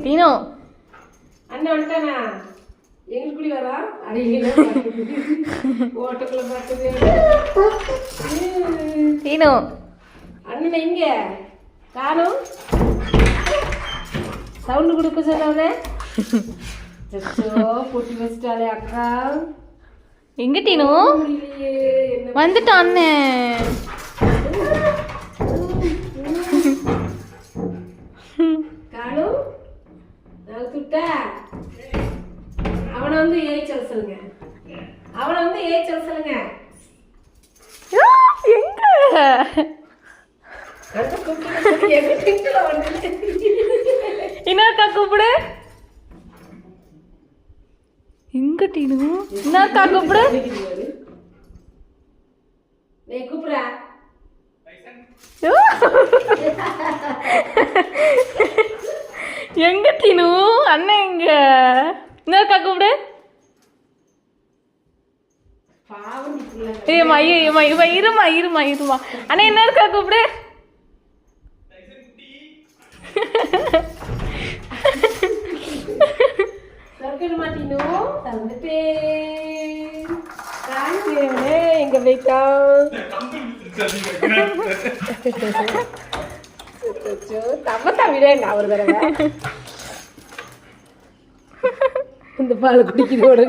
டீனோ அண்ணன் வந்துட்டானா எங்களுக்குள்ளே வரா அடிக்கல ஓட்டக்குள்ள பார்த்துது டீனோ அண்ணன் இங்க காணும் சவுண்டு கொடுக்க சொல்லாத பொட்டி வச்சிட்டாலே அக்கா எங்க டீனோ வந்துட்டான் அண்ணன் காணும் நகத்துட்டா அவனை வந்து ஏய்ச்சல் சொல்லுங்க இன்னொருக்கா கூப்பிடு எங்க டீனு இன்னொருக்கா கூப்பிடு நீ கூப்பிடா எங்க டீனு அண்ணன் எங்க இன்னொருக்கா கூப்பிடு ஏமா இருமா அண்ணா இன்னொருக்கா கூப்பிடு எங்க போய்க்கா தவிர நான் ஒரு தடவை இந்த பால் குடிக்கிற உடனே